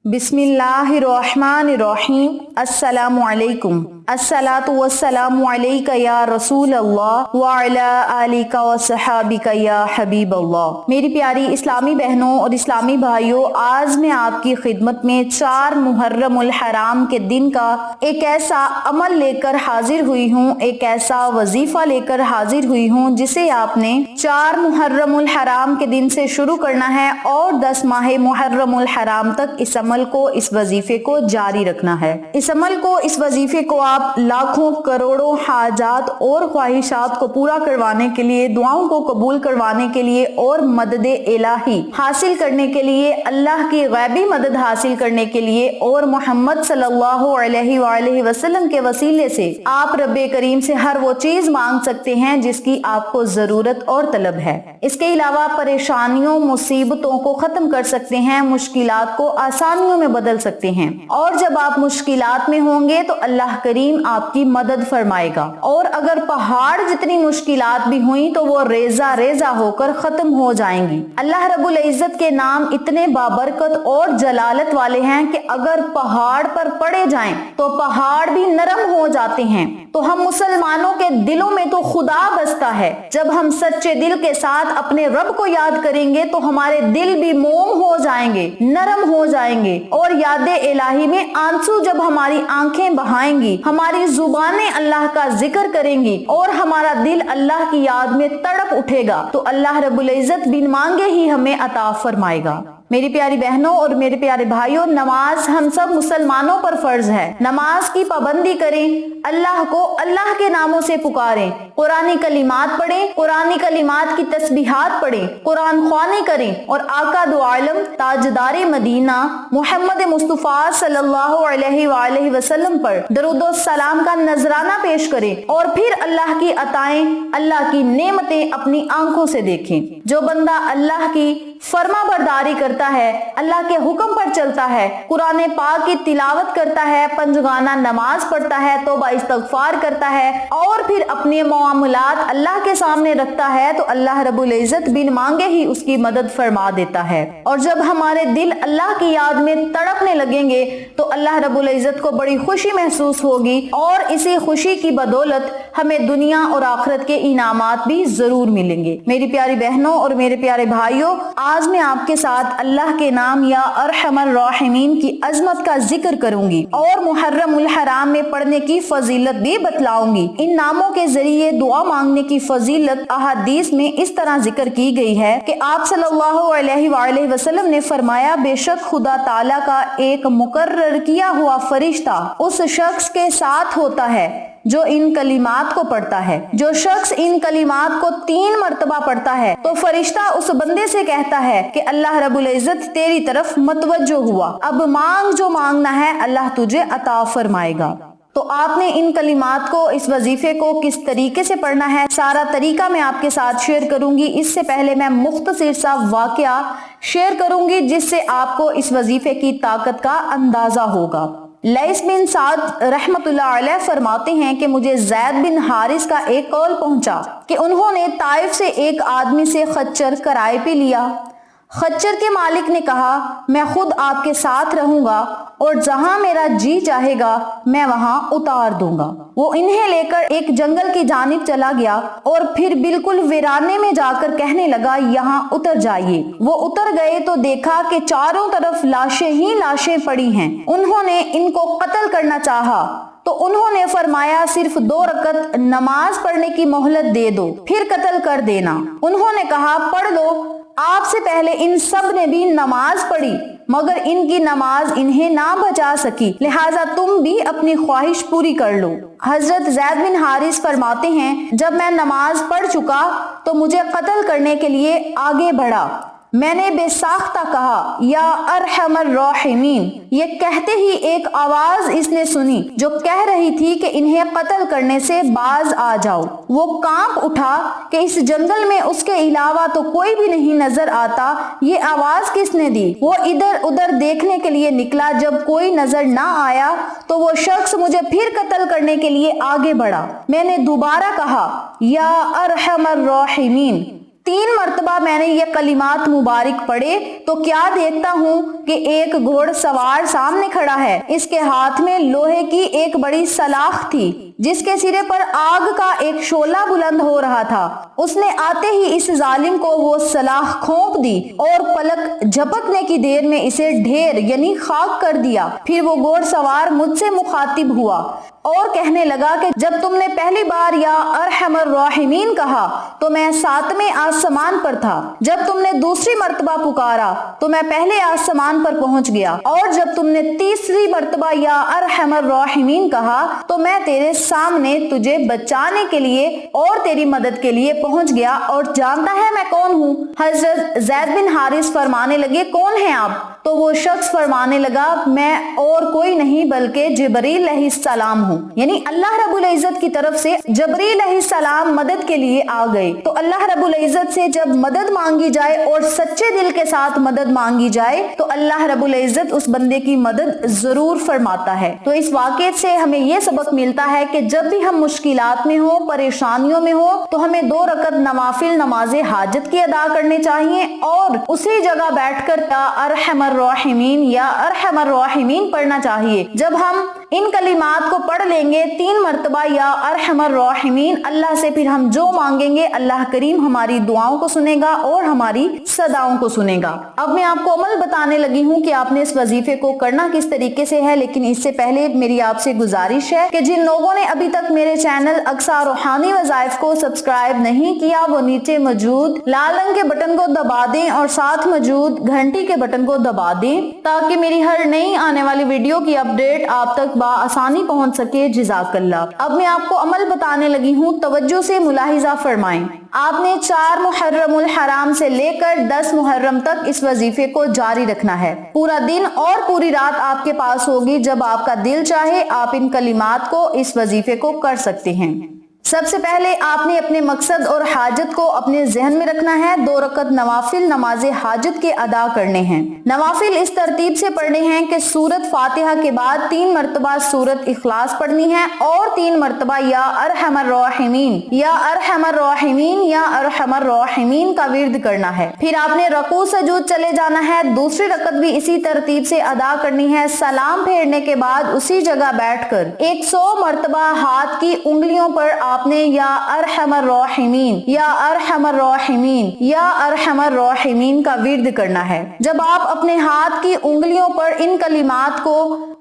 बिस्मिल्लाहिर्रहमानिर्रहीम। अस्सलामु अलैकुम। अस्सलातु वस्सलामु अलैका या रसूल अल्लाह व अला आलिका व सहाबिका या हबीब अल्लाह। मेरी प्यारी इस्लामी बहनों और इस्लामी भाइयों, आज मैं आपकी खिदमत में 4 मुहर्रमुल हराम के दिन का एक ऐसा अमल लेकर हाजिर हुई हूँ, एक ऐसा वजीफा लेकर हाजिर हुई हूँ जिसे आपने 4 मुहर्रमुल हराम के दिन से शुरू करना है और 10 माह मुहर्रमुल हराम तक इस अमल को, इस वजीफे को जारी रखना है। इस अमल को, इस वजीफे को आप लाखों करोड़ों हाजात और ख्वाहिशात को पूरा करवाने के लिए, दुआओं को कबूल करवाने के लिए और मदद इलाही हासिल करने के लिए, अल्लाह की गैबी मदद हासिल करने के लिए और मोहम्मद सल्लल्लाहु अलैहि वसल्लम के वसीले से आप रब्बे करीम से हर वो चीज मांग सकते हैं जिसकी आपको जरूरत और तलब है। इसके अलावा परेशानियों, मुसीबतों को खत्म कर सकते हैं, मुश्किलात को आसानियों में बदल सकते हैं और जब आप मुश्किलात में होंगे तो अल्लाह करीम आपकी मदद फरमाएगा और अगर पहाड़ जितनी मुश्किलात भी हुई तो वो रेजा रेजा होकर खत्म हो जाएंगी। अल्लाह रब्बुल इज्जत के नाम इतने बाबरकत और जलालत वाले हैं कि अगर पहाड़ पर पड़े जाएं तो पहाड़ भी नरम हो जाते हैं। तो हम मुसलमानों के दिलों में तो खुदा बसता है। जब हम सच्चे दिल के साथ अपने रब को याद करेंगे तो हमारे दिल भी मोम हो जाएंगे, नरम हो जाएंगे और यादे इलाही में आंसू जब हमारी आंखें बहाएंगी, हमारी जुबानें अल्लाह का जिक्र करेंगी और हमारा दिल अल्लाह की याद में तड़प उठेगा तो अल्लाह रब्बुल इज्जत बिन मांगे ही हमें अता फरमाएगा। मेरी प्यारी बहनों और मेरे प्यारे भाइयों, नमाज हम सब मुसलमानों पर फर्ज है। नमाज की पाबंदी करें, अल्लाह को अल्लाह के नामों से पुकारें, कुरानी कलिमात पढ़ें, कुरानी कलिमात की तस्बीहात पढ़ें, कुरान ख्वानी करें और आका दो आलम ताजदारे मदीना मोहम्मद मुस्तफा सल्लल्लाहु अलैहि वसल्लम पर दरूद सलाम का नजराना पेश करें और फिर अल्लाह की अताएं, अल्लाह की नेमतें अपनी आंखों से देखें। जो बंदा अल्लाह की फर्मा बरदारी करता है, अल्लाह के हुक्म पर चलता है, कुरान पाक की तिलावत करता है, पंजगाना नमाज पढ़ता है, तौबा इस्तगफार करता है और फिर अपने मामलात अल्लाह के सामने रखता है तो अल्लाह रब्बुल इज्जत बिन मांगे ही उसकी मदद फरमा देता है। और जब हमारे दिल अल्लाह की याद में तड़पने लगेंगे तो अल्लाह रब्बुल इज्जत को बड़ी खुशी महसूस होगी और इसी खुशी की बदौलत हमें दुनिया और आखिरत के इनामात भी जरूर मिलेंगे। मेरी प्यारी बहनों और मेरे प्यारे भाइयों, आज मैं आपके साथ अल्लाह के नाम या अरहमर राहिमीन की अजमत का जिक्र करूंगी और मुहर्रमुल हराम में पढ़ने की फजीलत भी बतलाऊंगी। इन नामों के जरिए दुआ मांगने की फजीलत अहादीस में इस तरह जिक्र की गई है कि आप सल्लल्लाहु अलैहि वसल्लम ने फरमाया, बेशक खुदा ताला का एक मुकर्रर किया हुआ फरिश्ता उस शख्स के साथ होता है जो इन कलिमात को पढ़ता है। जो शख्स इन कलिमात को 3 मर्तबा पढ़ता है तो फरिश्ता उस बंदे से कहता है कि अल्लाह रब्बुल इज्जत तेरी तरफ मतवज्जो हुआ, अब मांग जो मांगना है अल्लाह तुझे अता फरमाएगा। तो आपने इन कलिमात को, इस वजीफे को किस तरीके से पढ़ना है, सारा तरीका मैं आपके साथ शेयर करूंगी। इससे पहले मैं मुख्तसर सा वाकया शेयर करूंगी जिससे आपको इस वजीफे की ताकत का अंदाजा होगा। लैस बिन साद रहमतुल्लाह अलैह फरमाते हैं कि मुझे ज़ैद बिन हारिस का एक कॉल पहुंचा कि उन्होंने ताइफ से एक आदमी से खच्चर किराए पे लिया। खच्चर के मालिक ने कहा, मैं खुद आपके साथ रहूंगा और जहां मेरा जी चाहेगा मैं वहां उतार दूंगा। वो इन्हें लेकर एक जंगल की जानिब चला गया और फिर बिल्कुल वीराने में जाकर कहने लगा, यहाँ उतर जाइए। वो उतर गए तो देखा कि चारों तरफ लाशें ही लाशें पड़ी हैं। उन्होंने इनको कत्ल करना चाहा तो उन्होंने फरमाया, सिर्फ 2 रकत नमाज पढ़ने की मोहलत दे दो, फिर कत्ल कर देना। उन्होंने कहा, पढ़ लो। आपसे पहले इन सब ने भी नमाज पढ़ी मगर इनकी नमाज इन्हें ना बचा सकी, लिहाजा तुम भी अपनी ख्वाहिश पूरी कर लो। हजरत ज़ैद बिन हारिस फरमाते हैं, जब मैं नमाज पढ़ चुका तो मुझे कत्ल करने के लिए आगे बढ़ा। मैंने बेसाख्ता कहा, या अरहमर राहिमीन। ये कहते ही एक आवाज इसने सुनी जो कह रही थी कि इन्हें कत्ल करने से बाज आ जाओ। वो कांप उठा कि इस जंगल में उसके अलावा तो कोई भी नहीं नजर आता, ये आवाज किसने दी। वो इधर उधर देखने के लिए निकला, जब कोई नजर ना आया तो वो शख्स मुझे फिर कत्ल करने के लिए आगे बढ़ा। मैंने दोबारा कहा, या अरहमर राहिमीन। 3 مرتبہ میں نے یہ کلمات مبارک پڑھے تو کیا دیکھتا ہوں کہ ایک گھوڑ سوار سامنے کھڑا ہے، اس کے ہاتھ میں لوہے کی ایک بڑی سلاخ تھی جس کے سرے پر آگ کا ایک شعلہ بلند ہو رہا تھا۔ اس نے آتے ہی اس ظالم کو وہ سلاخ کھونپ دی اور پلک جھپکنے کی دیر میں اسے ڈھیر یعنی خاک کر دیا۔ پھر وہ گھوڑ سوار مجھ سے مخاطب ہوا اور کہنے لگا کہ جب تم نے پہلی بار یا ارحم الراحمین کہا تو میں 7ویں آسمان پر تھا، جب تم نے دوسری مرتبہ پکارا تو میں پہلے آسمان پر پہنچ گیا، اور جب تم نے تیسری مرتبہ یا ارحم الراحمین کہا تو میں تیرے سامنے تجھے بچانے کے لیے اور تیری مدد کے لیے پہنچ گیا، اور جانتا ہے میں کون ہوں؟ حضرت زید بن حارث فرمانے لگے کون ہیں آپ؟ تو وہ شخص فرمانے لگا میں اور کوئی نہیں بلکہ جبریل علیہ السلام ہوں، یعنی اللہ رب العزت کی طرف سے جبریل علیہ السلام مدد کے لیے آ گئے۔ تو اللہ رب العزت سے جب مدد مانگی جائے اور سچے دل کے ساتھ مدد مانگی جائے تو اللہ رب العزت اس بندے کی مدد ضرور فرماتا ہے۔ تو اس واقعے سے ہمیں یہ سبق ملتا ہے کہ جب بھی ہم مشکلات میں ہوں، پریشانیوں میں ہوں، تو ہمیں 2 رکعت نوافل نماز حاجت کی ادا کرنے چاہیے اور اسی جگہ بیٹھ کر یا ارحم الراحمین یا ارحم الراحمین پڑھنا چاہیے۔ جب ہم ان کلمات کو پڑھ لیں گے 3 مرتبہ یا ارحم الراحمین، اللہ سے پھر ہم جو مانگیں گے اللہ کریم ہماری دعاؤں کو سنے گا اور ہماری صداؤں کو سنے گا۔ اب میں آپ کو عمل بتانے لگی ہوں کہ آپ نے اس وظیفے کو کرنا کس طریقے سے ہے، لیکن اس سے پہلے میری آپ سے گزارش ہے کہ جن لوگوں نے ابھی تک میرے چینل اقصیٰ روحانی وظائف کو سبسکرائب نہیں کیا وہ نیچے موجود لال رنگ کے بٹن کو دبا دیں اور ساتھ موجود گھنٹی کے بٹن کو دبا دیں تاکہ میری ہر نئی آنے والی ویڈیو کی اپڈیٹ آپ تک بآسانی پہنچ سکے۔ جزاک اللہ۔ اب میں آپ کو عمل بتانے لگی ہوں، توجہ سے ملاحظہ فرمائیں۔ آپ نے 4 محرم الحرام سے لے کر 10 محرم تک اس وظیفے کو جاری رکھنا ہے۔ پورا دن اور پوری رات آپ کے پاس ہوگی، جب آپ کا دل چاہے آپ ان کلمات کو اس وظیفے کو کر سکتے ہیں۔ سب سے پہلے آپ نے اپنے مقصد اور حاجت کو اپنے ذہن میں رکھنا ہے۔ 2 رکعت نوافل نماز حاجت کے ادا کرنے ہیں۔ نوافل اس ترتیب سے پڑھنے ہیں کہ سورت فاتحہ کے بعد 3 مرتبہ سورت اخلاص پڑھنی ہے اور 3 مرتبہ یا ارحم الراحمین یا ارحم الراحمین یا ارحم الراحمین کا ورد کرنا ہے۔ پھر آپ نے رکوع سجود چلے جانا ہے۔ دوسری رکعت بھی اسی ترتیب سے ادا کرنی ہے۔ سلام پھیرنے کے بعد اسی جگہ بیٹھ کر 100 مرتبہ ہاتھ کی انگلیوں پر آپ نے یا ارحم الراحمین یا ارحم الراحمین یا ارحم الراحمین کا ورد کرنا ہے۔ جب آپ اپنے ہاتھ کی انگلیوں پر ان کلمات کو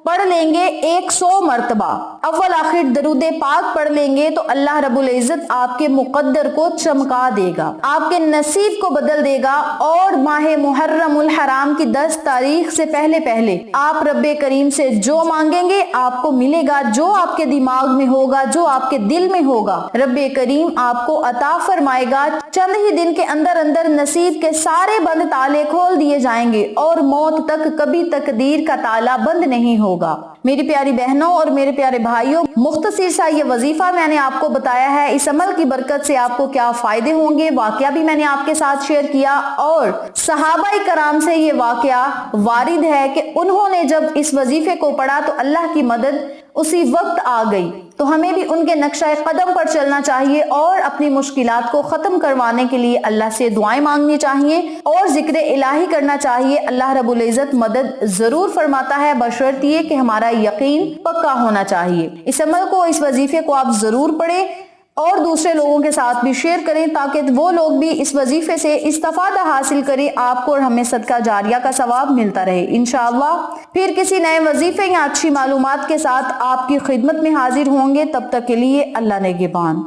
پڑھ لیں گے 100 مرتبہ، اول آخر درود پاک پڑھ لیں گے تو اللہ رب العزت آپ کے مقدر کو چمکا دے گا، آپ کے نصیب کو بدل دے گا، اور ماہ محرم الحرام کی 10 تاریخ سے پہلے پہلے آپ رب کریم سے جو مانگیں گے آپ کو ملے گا۔ جو آپ کے دماغ میں ہوگا، جو آپ کے دل میں ہوگا، رب کریم آپ کو عطا فرمائے گا۔ چند ہی دن کے اندر اندر نصیب کے سارے بند تالے کھول دیے جائیں گے اور موت تک کبھی تقدیر کا تالا بند نہیں ہوگا۔ میری پیاری بہنوں اور میرے پیارے بھائیوں، مختصر سا یہ وظیفہ میں نے آپ کو بتایا ہے، اس عمل کی برکت سے آپ کو کیا فائدے ہوں گے، واقعہ بھی میں نے آپ کے ساتھ شیئر کیا، اور صحابہ کرام سے یہ واقعہ وارد ہے کہ انہوں نے جب اس وظیفے کو پڑھا تو اللہ کی مدد اسی وقت آ گئی۔ تو ہمیں بھی ان کے نقشہ قدم پر چلنا چاہیے اور اپنی مشکلات کو ختم کروانے کے لیے اللہ سے دعائیں مانگنی چاہیے اور ذکر الہی کرنا چاہیے۔ اللہ رب العزت مدد ضرور فرماتا ہے، بشرط یہ کہ ہمارا یقین پکا ہونا چاہیے۔ اس عمل کو، اس وظیفے کو آپ ضرور پڑھیں اور دوسرے لوگوں کے ساتھ بھی شیئر کریں تاکہ وہ لوگ بھی اس وظیفے سے استفادہ حاصل کریں، آپ کو اور ہمیں صدقہ جاریہ کا ثواب ملتا رہے انشاءاللہ۔ پھر کسی نئے وظیفے یا اچھی معلومات کے ساتھ آپ کی خدمت میں حاضر ہوں گے، تب تک کے لیے اللہ نگہبان۔